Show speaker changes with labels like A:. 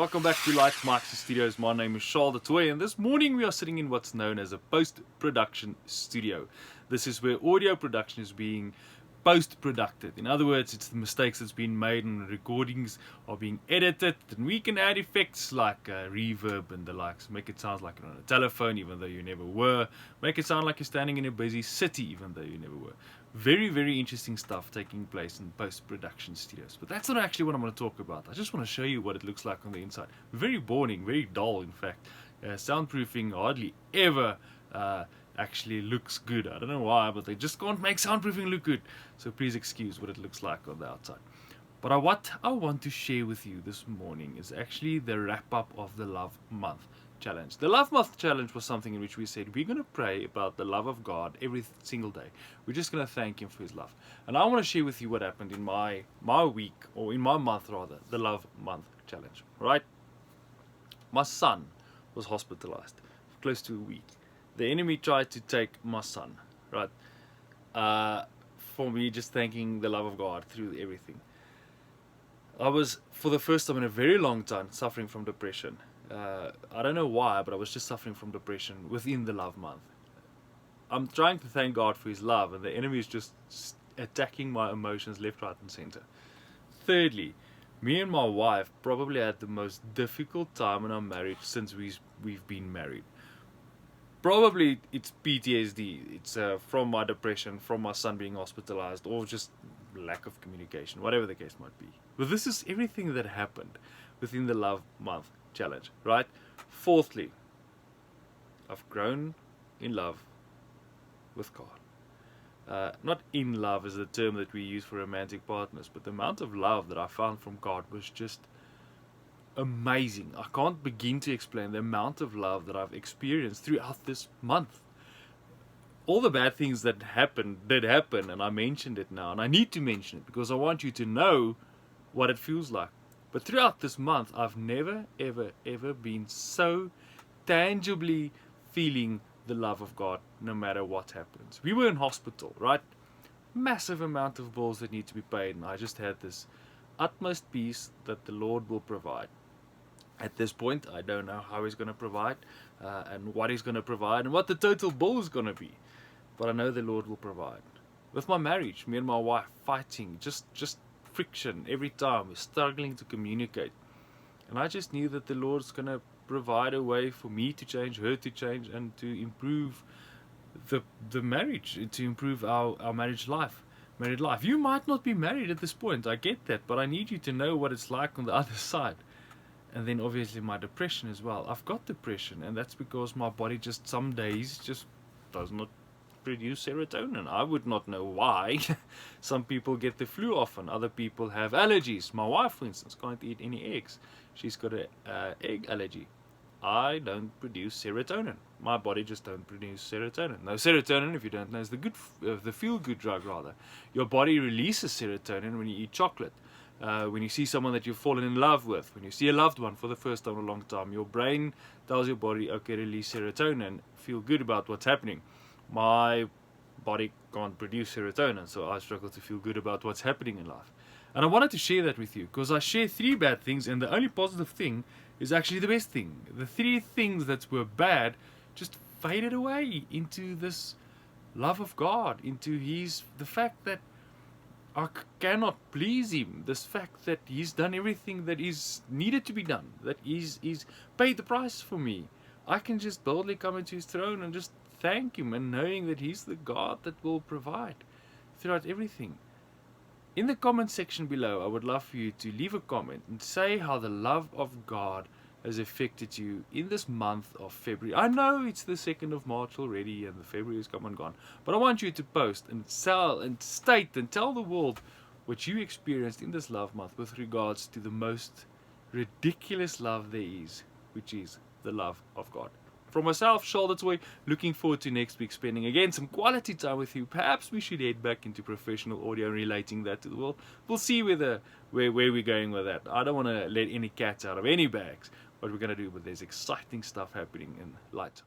A: Welcome back to Light Mike's Studios. My name is Charl and this morning we are sitting in what's known as a post-production studio. This is where audio production is being post-producted. In other words, it's the mistakes that's been made and recordings are being edited, and we can add effects like reverb and the likes, make it sound like you're on a telephone even though you never were, make it sound like you're standing in a busy city even though you never were. Very, very interesting stuff taking place in post-production studios. But that's not actually what I'm going to talk about. I just want to show you what it looks like on the inside. Very boring, very dull in fact. Soundproofing hardly ever actually looks good. I don't know why, but they just can't make soundproofing look good. So please excuse what it looks like on the outside. But what I want to share with you this morning is actually the wrap-up of the Love Month Challenge. The Love Month Challenge was something in which we said we're going to pray about the love of God every single day. We're just going to thank Him for His love. And I want to share with you what happened in my week, or in my month rather, the Love Month Challenge. Right? My son was hospitalized for close to a week. The enemy tried to take my son, right? For me just thanking the love of God through everything. I was, for the first time in a very long time, suffering from depression. I don't know why, but I was just suffering from depression within the Love Month. I'm trying to thank God for His love, and the enemy is just attacking my emotions left, right, and center. Thirdly, me and my wife probably had the most difficult time in our marriage since we've been married. Probably it's PTSD. It's from my depression, from my son being hospitalized, or just lack of communication, whatever the case might be. But this is everything that happened within the Love Month Challenge, right? Fourthly, I've grown in love with God. Not in love is the term that we use for romantic partners, but the amount of love that I found from God was just amazing. I can't begin to explain the amount of love that I've experienced throughout this month. All the bad things that did happen, and I mentioned it now, and I need to mention it because I want you to know what it feels like. But throughout this month, I've never, ever, ever been so tangibly feeling the love of God no matter what happens. We were in hospital, right? Massive amount of bills that need to be paid, and I just had this utmost peace that the Lord will provide. At this point, I don't know how He's going to provide, and what He's going to provide, and what the total bill is going to be. But I know the Lord will provide. With my marriage, me and my wife fighting, just friction every time. We're struggling to communicate. And I just knew that the Lord's going to provide a way for me to change, her to change, and to improve the marriage, to improve our married life. You might not be married at this point, I get that, but I need you to know what it's like on the other side. And then obviously my depression as well. I've got depression, and that's because my body just some days just does not produce serotonin. I would not know why. Some people get the flu often, other people have allergies. My wife, for instance, can't eat any eggs. She's got an egg allergy. I don't produce serotonin. My body just don't produce serotonin. Now, serotonin, if you don't know, is the feel-good drug, rather. Your body releases serotonin when you eat chocolate. When you see someone that you've fallen in love with, when you see a loved one for the first time in a long time, your brain tells your body, okay, release serotonin, feel good about what's happening. My body can't produce serotonin, so I struggle to feel good about what's happening in life. And I wanted to share that with you because I share 3 bad things, and the only positive thing is actually the best thing. The 3 things that were bad just faded away into this love of God, into the fact that I cannot please Him, this fact that He's done everything that is needed to be done, that He's paid the price for me. I can just boldly come into His throne and just thank Him, and knowing that He's the God that will provide throughout everything. In the comment section below, I would love for you to leave a comment and say how the love of God has affected you in this month of February. I know it's the 2nd of March already and the February has come and gone, but I want you to post and state and tell the world what you experienced in this love month with regards to the most ridiculous love there is, which is the love of God. From myself, Charl, looking forward to next week spending again some quality time with you. Perhaps we should head back into professional audio and relating that to the world. We'll see where we're going with that. I don't want to let any cats out of any bags, what we're going to do, but there's exciting stuff happening in Light.